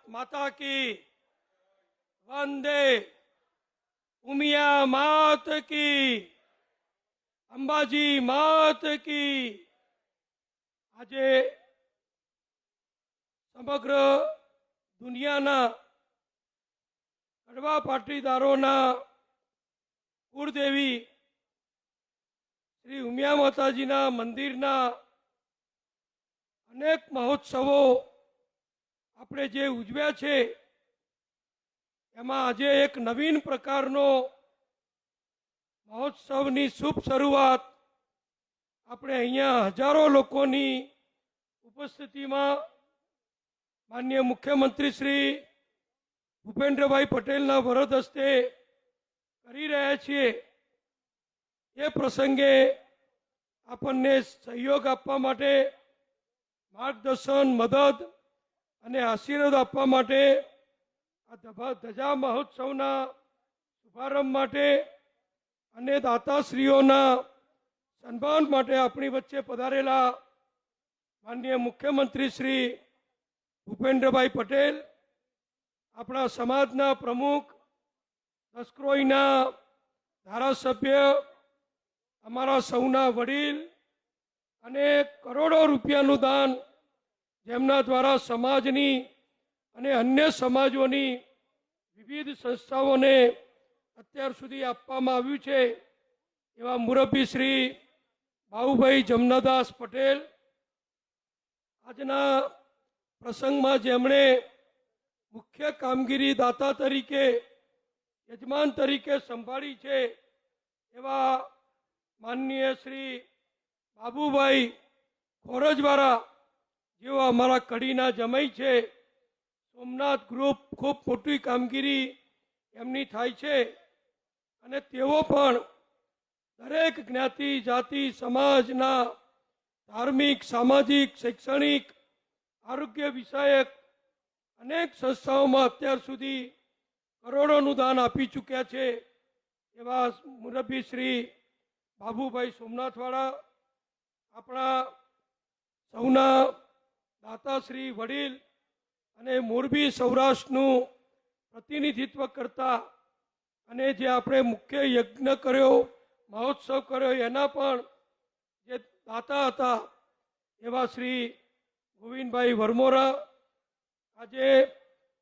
माता की वंदे उमिया मात की अंबाजी मात की। આજે સમગ્ર દુનિયાના કડવા પાટીદારોના કુળદેવી શ્રી ઉમિયા માતાજીના મંદિરના અનેક મહોત્સવો આપણે જે ઉજવ્યા છે એમાં આજે એક નવીન પ્રકારનો મહોત્સવની શુભ શરૂઆત આપણે અહીંયા હજારો લોકોની ઉપસ્થિતિમાં માનનીય મુખ્યમંત્રી શ્રી ભૂપેન્દ્રભાઈ પટેલના વરદ હસ્તે કરી રહ્યા છીએ। એ પ્રસંગે આપણને સહયોગ આપવા માટે, માર્ગદર્શન, મદદ અને આશીર્વાદ આપવા માટે આ ધજા મહોત્સવના શુભારંભ માટે અને દાતાશ્રીઓના સન્માન માટે આપણી વચ્ચે પધારેલા માનનીય મુખ્યમંત્રી શ્રી ભૂપેન્દ્રભાઈ પટેલ, આપણા સમાજના પ્રમુખ, લશ્કરોઈના ધારાસભ્ય, અમારા સૌના વડીલ અને કરોડો રૂપિયાનું દાન જેમના દ્વારા સમાજની અને અન્ય સમાજોની વિવિધ સંસ્થાઓને અત્યાર સુધી આપવામાં આવ્યું છે એવા મુરબ્બી શ્રી બાબુભાઈ જમનાદાસ પટેલ, આજના પ્રસંગમાં જેમણે મુખ્ય કામગીરી દાતા તરીકે, યજમાન તરીકે સંભાળી છે એવા માનનીય શ્રી બાબુભાઈ ખોરજવાળા, જેઓ અમારા કડીના જમાઈ છે। સોમનાથ ગ્રુપ ખૂબ મોટી કામગીરી એમની થાય છે અને તેઓ પણ દરેક જ્ઞાતિ, જાતિ, સમાજના ધાર્મિક, સામાજિક, શૈક્ષણિક, આરોગ્ય વિષયક અનેક સંસ્થાઓમાં અત્યાર સુધી કરોડોનું દાન આપી ચૂક્યા છે એવા મુરબ્બી શ્રી બાબુભાઈ સોમનાથવાળા, આપણા સૌના દાતાશ્રી વડીલ અને મોરબી સૌરાષ્ટ્રનું પ્રતિનિધિત્વ કરતા અને જે આપણે મુખ્ય યજ્ઞ કર્યો, મહોત્સવ કર્યો એના પણ જે દાતા હતા એવા શ્રી ગોવિંદભાઈ વરમોરા, આજે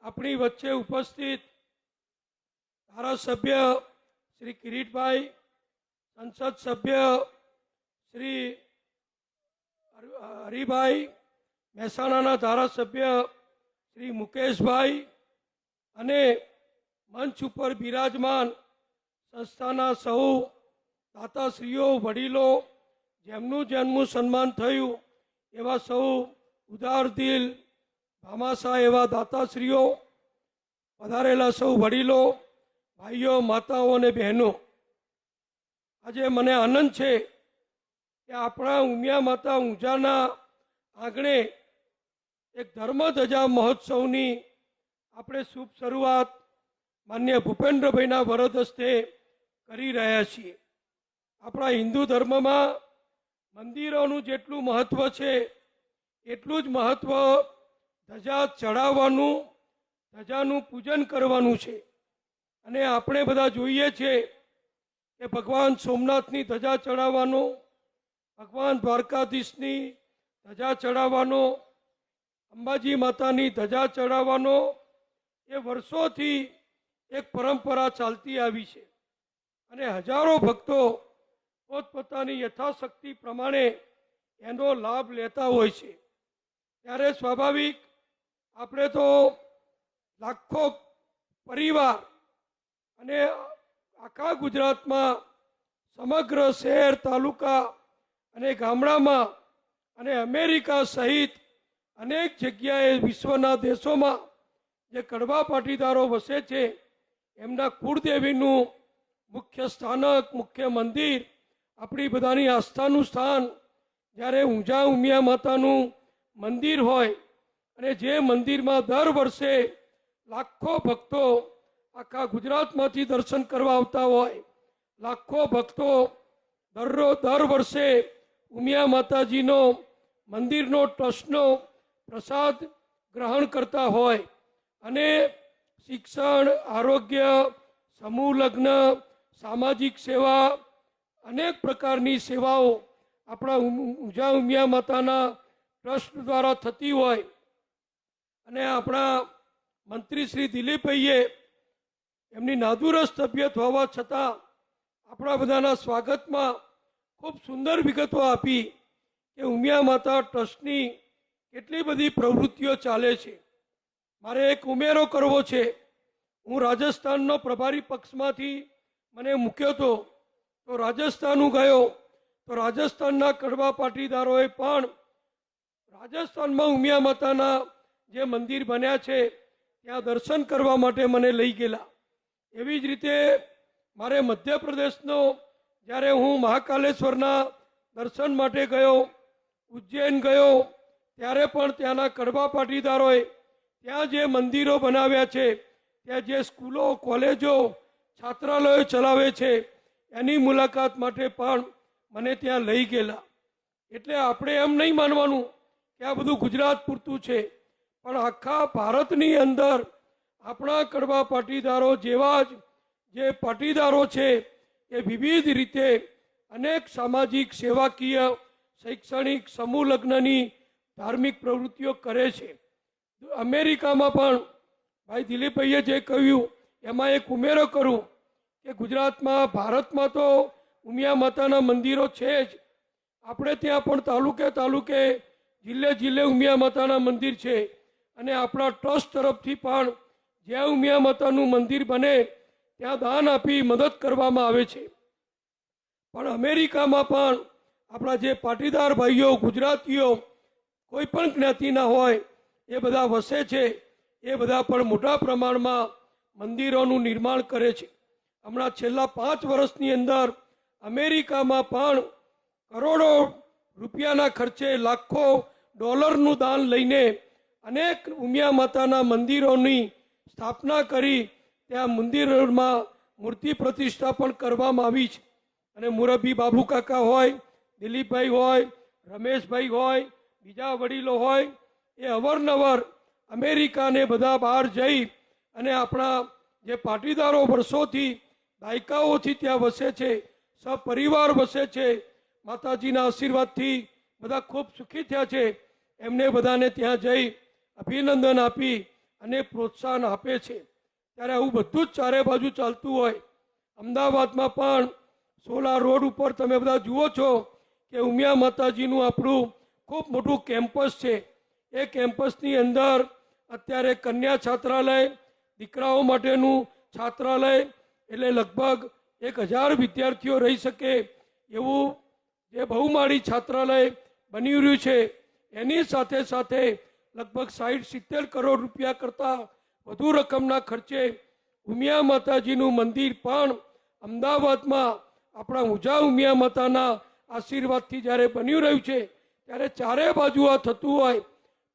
આપણી વચ્ચે ઉપસ્થિત ધારાસભ્ય શ્રી કિરીટભાઈ, સંસદ સભ્ય શ્રી હરિભાઈ, મહેસાણાના ધારાસભ્ય શ્રી મુકેશભાઈ અને મંચ ઉપર બિરાજમાન સંસ્થાના સૌ દાતાશ્રીઓ, વડીલો, જેમનું સન્માન થયું એવા સૌ ઉદાર દિલ, ભામાશા એવા દાતાશ્રીઓ, પધારેલા સૌ વડીલો, ભાઈઓ, માતાઓ અને બહેનો, આજે મને આનંદ છે કે આપણા ઉમિયા માતા ઊંઝાના આંગણે એક ધર્મ ધજા મહોત્સવની આપણે શુભ શરૂઆત માનનીય ભૂપેન્દ્રભાઈના વરદ હસ્તે કરી રહ્યા છીએ। આપણા હિન્દુ ધર્મમાં મંદિરોનું જેટલું મહત્વ છે એટલું જ મહત્વ ધજા ચડાવવાનું, ધજાનું પૂજન કરવાનું છે। અને આપણે બધા જોઈએ છીએ કે ભગવાન સોમનાથની ધજા ચડાવવાનો, ભગવાન દ્વારકાધીશની ધજા ચડાવવાનો, અંબાજી માતાની ધજા ચડાવવાનો એ વર્ષોથી એક પરંપરા ચાલતી આવી છે અને હજારો ભક્તો પોતપોતાની યથાશક્તિ પ્રમાણે એનો લાભ લેતા હોય છે। ત્યારે સ્વાભાવિક આપણે તો લાખો પરિવાર અને આખા ગુજરાતમાં સમગ્ર શહેર, તાલુકા અને ગામડામાં અને અમેરિકા સહિત અનેક જગ્યાએ વિશ્વના દેશોમાં જે કડવા પાટીદારો વસે છે એમના કુળદેવીનું મુખ્ય સ્થાનક, મુખ્ય મંદિર, આપણી બધાની આસ્થાનું સ્થાન જ્યારે ઊંઝા ઉમિયા માતાનું મંદિર હોય અને જે મંદિરમાં દર વર્ષે લાખો ભક્તો આખા ગુજરાતમાંથી દર્શન કરવા આવતા હોય, લાખો ભક્તો દર વર્ષે ઉમિયા માતાજીનો મંદિરનો ટ્રસ્ટનો પ્રસાદ ગ્રહણ કરતા હોય અને શિક્ષણ, આરોગ્ય, સમૂહ લગ્ન, સામાજિક સેવા, અનેક પ્રકારની સેવાઓ આપણા ઊંઝા ઉમિયા માતાના ટ્રસ્ટ દ્વારા થતી હોય અને આપણા મંત્રી શ્રી દિલીપભાઈએ એમની નાદુરસ્ત તબિયત હોવા છતાં આપણા બધાના સ્વાગતમાં ખૂબ સુંદર વિગતો આપી કે ઉમિયા માતા ટ્રસ્ટની કેટલી બધી પ્રવૃત્તિઓ ચાલે છે. મારે એક ઉમેરો કરવો છે. હું રાજસ્થાનનો પ્રભારી પક્ષમાંથી મને મૂક્યો હતો, તો રાજસ્થાન હું ગયો તો રાજસ્થાનના કડવા પાટીદારોએ પણ રાજસ્થાનમાં ઉમિયા માતાના જે મંદિર બન્યા છે ત્યાં દર્શન કરવા માટે મને લઈ ગયેલા. એવી જ રીતે મારે મધ્યપ્રદેશનો જ્યારે હું મહાકાલેશ્વરના દર્શન માટે ગયો, ઉજ્જૈન ગયો, ત્યારે પણ ત્યાંના કડવા પાટીદારોએ ત્યાં જે મંદિરો બનાવ્યા છે, ત્યાં જે સ્કૂલો, કોલેજો, છાત્રાલયો ચલાવે છે એની મુલાકાત માટે પણ મને ત્યાં લઈ ગયેલા. એટલે આપણે એમ નહીં માનવાનું કે આ બધું ગુજરાત પૂરતું છે, પણ આખા ભારતની અંદર આપણા કડવા પાટીદારો જેવા જ જે પાટીદારો છે એ વિવિધ રીતે અનેક સામાજિક, સેવાકીય, શૈક્ષણિક, સમૂહ લગ્નની ધાર્મિક પ્રવૃત્તિઓ કરે છે. અમેરિકામાં પણ ભાઈ દિલીપભાઈએ જે કહ્યું એમાં એક ઉમેરો કરું કે ગુજરાતમાં, ભારતમાં તો ઉમિયા માતાના મંદિરો છે જ. આપણે ત્યાં પણ તાલુકે તાલુકે, જિલ્લે જિલ્લે ઉમિયા માતાના મંદિર છે અને આપણા ટ્રસ્ટ તરફથી પણ જ્યાં ઉમિયા માતાનું મંદિર બને ત્યાં દાન આપી મદદ કરવામાં આવે છે. પણ અમેરિકામાં પણ આપણા જે પાટીદાર ભાઈઓ, ગુજરાતીઓ, કોઈ પણ જ્ઞાતિના હોય એ બધા વસે છે. એ બધા પણ મોટા પ્રમાણમાં મંદિરોનું નિર્માણ કરે છે. હમણાં છેલ્લા 5 વર્ષની અંદર અમેરિકામાં પણ કરોડો રૂપિયાના ખર્ચે, લાખો ડોલરનું દાન લઈને અનેક ઉમિયા માતાના મંદિરોની સ્થાપના કરી ત્યાં મંદિરોમાં મૂર્તિ પ્રતિષ્ઠા પણ કરવામાં આવી છે. અને મુરબ્બી બાબુ કાકા હોય, દિલીપભાઈ હોય, રમેશભાઈ હોય, બીજા વડીલો હોય, એ અવારનવાર અમેરિકાને બધા બહાર જઈ અને આપણા જે પાટીદારો વર્ષોથી, દાયકાઓથી ત્યાં વસે છે, સપરિવાર વસે છે, માતાજીના આશીર્વાદથી બધા ખૂબ સુખી થયા છે, એમને બધાને ત્યાં જઈ અભિનંદન આપી અને પ્રોત્સાહન આપે છે. ત્યારે આવું બધું જ ચારે બાજુ ચાલતું હોય. અમદાવાદમાં પણ સોલા રોડ ઉપર તમે બધા જુઓ છો કે ઉમિયા માતાજીનું આપણું ખૂબ મોટું કેમ્પસ છે. એ કેમ્પસની અંદર અત્યારે કન્યા છાત્રાલય, દીકરાઓ માટેનું છાત્રાલય, એટલે લગભગ 1000 વિદ્યાર્થીઓ રહી શકે એવું જે બહુમાળી છાત્રાલય બની રહ્યું છે. એની સાથે સાથે લગભગ 60-70 કરોડ રૂપિયા કરતાં વધુ રકમના ખર્ચે ઉમિયા માતાજીનું મંદિર પણ અમદાવાદમાં આપણા ઊંઝા ઉમિયા માતાના આશીર્વાદથી જ્યારે બની રહ્યું છે, ત્યારે ચારે બાજુ આ થતું હોય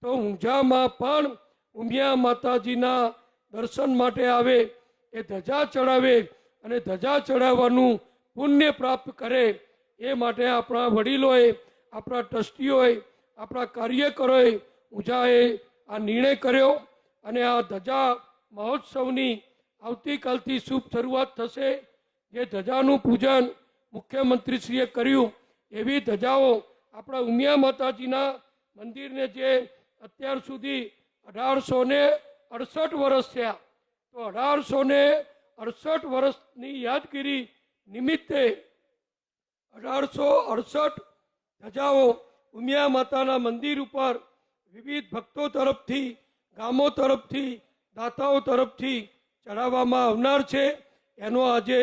તો ઊંઝામાં પણ ઉમિયા માતાજીના દર્શન માટે આવે, એ ધજા ચડાવે અને ધજા ચડાવવાનું પુણ્ય પ્રાપ્ત કરે. એ માટે આપણા વડીલોએ, આપણા ટ્રસ્ટીઓએ, આપણા કાર્યકરોએ, ઊંઝાએ આ નિર્ણય કર્યો અને આ ધજા મહોત્સવની આવતીકાલથી શુભ શરૂઆત થશે. જે ધજાનું પૂજન મુખ્યમંત્રીશ્રીએ કર્યું એવી ધજાઓ આપણા ઉમિયા માતાજીના મંદિરને જે અત્યાર સુધી 1868 વર્ષ થયા, તો 1868 વર્ષની યાદગીરી નિમિત્તે 1868 ધજાઓ ઉમિયા માતાના મંદિર ઉપર વિવિધ ભક્તો તરફથી, ગામો તરફથી, દાતાઓ તરફથી ચડાવવામાં આવનાર છે. એનો આજે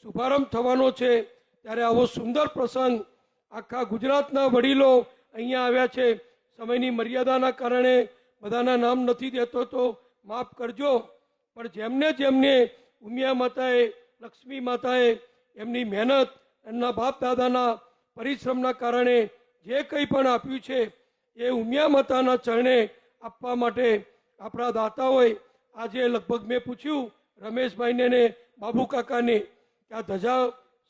શુભારંભ થવાનો છે. ત્યારે આવો સુંદર પ્રસંગ આખા ગુજરાતના વડીલો અહીંયા આવ્યા છે. સમયની મર્યાદાના કારણે બધાના નામ નથી દેતો તો માફ કરજો. પણ જેમને જેમને ઉમિયા માતાએ, લક્ષ્મી માતાએ એમની મહેનત, એમના બાપ દાદાના પરિશ્રમના કારણે જે કંઈ પણ આપ્યું છે એ ઉમિયા માતાના ચરણે આપવા માટે આપણા દાતાઓએ આજે લગભગ મેં પૂછ્યું રમેશભાઈને ને બાબુ કાકાને કે આ ધજા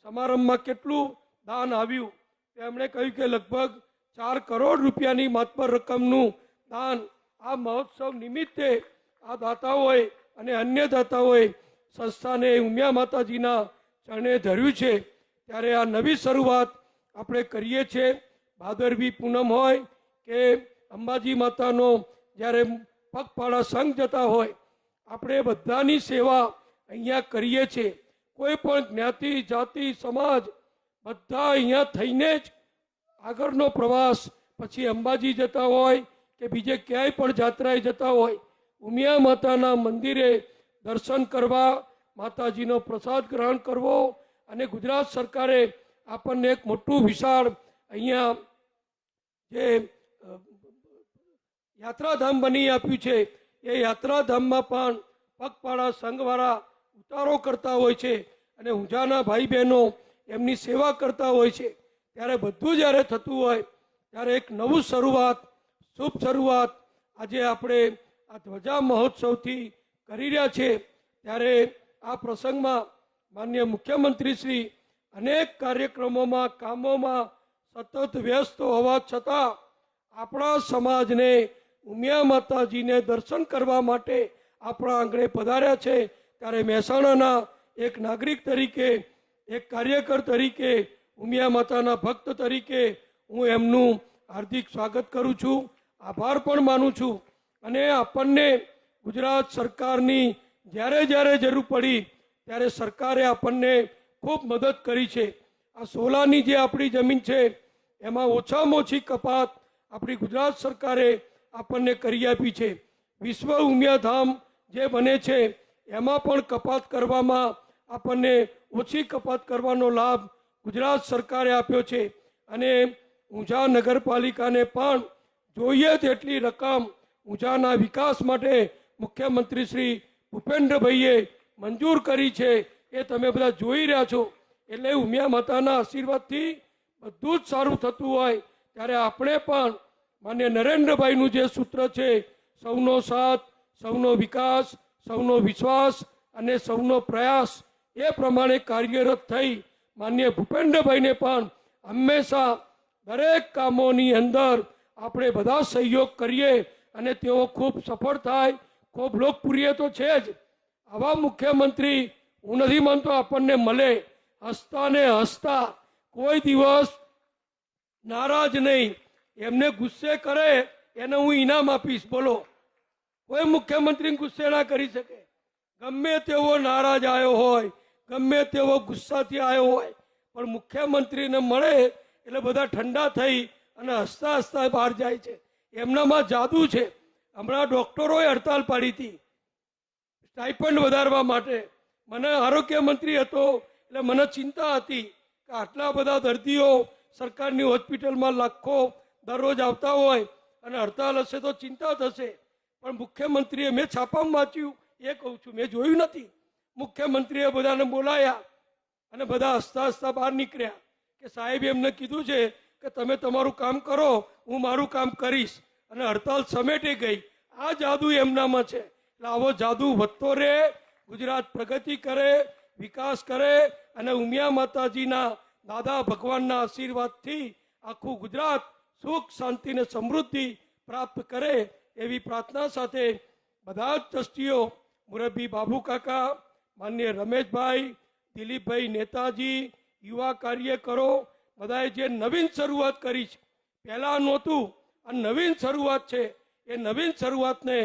સમારંભમાં કેટલું દાન આવ્યું, તેમણે કહ્યું કે લગભગ 4 કરોડ રૂપિયાની માતબર રકમનું દાન આ મહોત્સવ નિમિત્તે આ દાતાઓએ અને અન્ય દાતાઓએ સંસ્થાને ઉમિયા માતાજીના ચરણે ધર્યું છે, ત્યારે આ નવી શરૂઆત આપણે કરીએ છીએ. ભાદરવી પૂનમ હોય કે અંબાજી માતાનો જ્યારે પગપાળા સંઘ જતા હોય, આપણે બધાની સેવા અહીંયા કરીએ છીએ. કોઈ પણ જ્ઞાતિ જાતિ સમાજ બધા અહીંયા થઈને જ આગળનો પ્રવાસ પછી અંબાજી જતા હોય કે બીજે ક્યાંય પણ જાત્રાએ જતા હોય, ઉમિયા માતાના મંદિરે દર્શન કરવા, માતાજીનો પ્રસાદ ગ્રહણ કરવો. અને ગુજરાત સરકારે આપણને એક મોટું વિશાળ અહીંયા જે યાત્રાધામ બની આપ્યું છે, એ યાત્રાધામમાં પણ પગપાળા સંઘવાળા ઉતારો કરતા હોય છે અને ઊંઝાના ભાઈ બહેનો એમની સેવા કરતા હોય છે. ત્યારે બધું જ્યારે થતું હોય ત્યારે એક નવું શરૂઆત, શુભ શરૂઆત આજે આપણે આ ધ્વજા મહોત્સવથી કરી રહ્યા છે. ત્યારે આ પ્રસંગમાં માનનીય મુખ્યમંત્રી શ્રી અનેક કાર્યક્રમોમાં કામોમાં સતત વ્યસ્ત હોવા છતાં આપણા સમાજને ઉમિયા માતાજીને દર્શન કરવા માટે આપણા આંગણે પધાર્યા છે. ત્યારે મહેસાણાના એક નાગરિક તરીકે, એક કાર્યકર તરીકે, ઉમિયા માતાના ભક્ત તરીકે હું એમનું હાર્દિક સ્વાગત કરું છું, આભાર પણ માનું છું. અને આપણને ગુજરાત સરકારની જ્યારે જ્યારે જરૂર પડી ત્યારે સરકારે આપણને ખૂબ મદદ કરી છે. આ સોલાની જે આપણી જમીન છે એમાં ઓછામાં ઓછી કપાત આપણી ગુજરાત સરકારે આપણને કરી આપી છે. વિશ્વ ઉમિયા ધામ જે બને છે એમાં પણ કપાત કરવામાં આપણને ઓછી કપાત કરવાનો લાભ ગુજરાત સરકારે આપ્યો છે. અને ઊંઝા નગરપાલિકાને પણ જોઈએ તેટલી રકમ ઊંઝાના વિકાસ માટે મુખ્યમંત્રી શ્રી ભૂપેન્દ્રભાઈએ મંજૂર કરી છે, એ તમે બધા જોઈ રહ્યા છો. એટલે ઉમિયા માતાના આશીર્વાદથી બધું જ સારું થતું હોય ત્યારે આપણે પણ માન્ય નરેન્દ્રભાઈનું જે સૂત્ર છે, સૌનો સાથ, સૌનો વિકાસ, સૌનો વિશ્વાસ અને સૌનો પ્રયાસ, એ પ્રમાણે કાર્યરત થઈ માન્ય ભૂપેન્દ્રભાઈને પણ હંમેશા દરેક કામોની અંદર આપણે બધા સહયોગ કરીએ અને તેઓ ખૂબ સફળ થાય, ખૂબ લોકપ્રિય તો છે જ. આવા મુખ્યમંત્રી હું નથી માનતો આપણને મળે, હસતા ને હસતા, કોઈ દિવસ નારાજ નહીં. એમને ગુસ્સે કરે એને હું ઇનામ આપીશ. બોલો, કોઈ મુખ્યમંત્રી ગુસ્સે ના કરી શકે. ગમે તેવો નારાજ આવ્યો હોય, ગમે તેવો ગુસ્સાથી આવ્યો હોય, પણ મુખ્યમંત્રીને મળે એટલે બધા ઠંડા થઈ અને હસતા હસતા બહાર જાય છે. એમનામાં જાદુ છે. હમણાં ડોક્ટરોએ હડતાલ પાડી હતી સ્ટાઇપન્ડ વધારવા માટે. મને આરોગ્ય મંત્રી હતો એટલે મને ચિંતા હતી કે આટલા બધા દર્દીઓ સરકારની હોસ્પિટલમાં લાખો દરરોજ આવતા હોય અને હડતાલ હશે તો ચિંતા થશે. પણ મુખ્યમંત્રીએ, મેં છાપામાં વાંચ્યું એ કહું છું, મેં જોયું નથી, મુખ્યમંત્રીએ બધાને બોલાયા અને બધા હસતા હસતા બહાર નીકળ્યા કે સાહેબ એમને કીધું છે કે તમે તમારું કામ કરો, હું મારું કામ કરીશ. અને હડતાલ સમેટી ગઈ. આ જાદુ એમનામાં છે. એટલે આવો જાદુ વધતો રહે, ગુજરાત પ્રગતિ કરે, વિકાસ કરે અને ઉમિયા માતાજીના દાદા ભગવાનના આશીર્વાદથી આખું ગુજરાત સુખ, શાંતિ અને સમૃદ્ધિ પ્રાપ્ત કરે એવી પ્રાર્થના સાથે બધા જ ટ્રસ્ટીઓ, મુરબ્બી બાબુ કાકા, માનનીય રમેશભાઈ, દિલીપભાઈ નેતાજી, યુવા કાર્યકરો, બધાએ જે નવીન શરૂઆત કરી છે, પહેલાં નહોતું, આ નવીન શરૂઆત છે. એ નવીન શરૂઆતને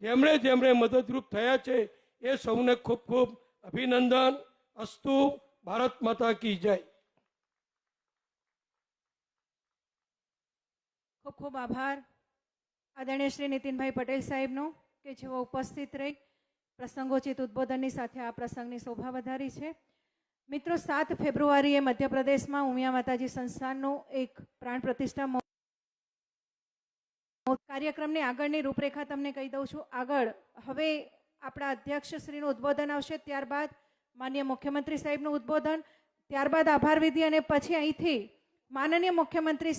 જેમણે જેમણે મદદરૂપ થયા છે એ સૌને ખૂબ ખૂબ અભિનંદન. અસ્તુ. ભારત માતા કી જય. ખૂબ ખૂબ આભાર આદરણીય શ્રી નીતિનભાઈ પટેલ સાહેબનો કે જેઓ ઉપસ્થિત રહી પ્રસંગોચિત ઉદ્બોધનની સાથે આ પ્રસંગની શોભા વધારી છે. મિત્રો, 7 ફેબ્રુઆરીએ મધ્યપ્રદેશમાં ઉમિયા માતાજી સંસ્થાનનું એક પ્રાણ પ્રતિષ્ઠા કાર્યક્રમની આગળની રૂપરેખા તમને કહી દઉં છું. આગળ હવે આપણા અધ્યક્ષશ્રીનું ઉદ્બોધન આવશે, ત્યારબાદ માનનીય મુખ્યમંત્રી સાહેબનું ઉદ્બોધન, ત્યારબાદ આભાર વિધિ અને પછી અહીંથી માનનીય મુખ્યમંત્રી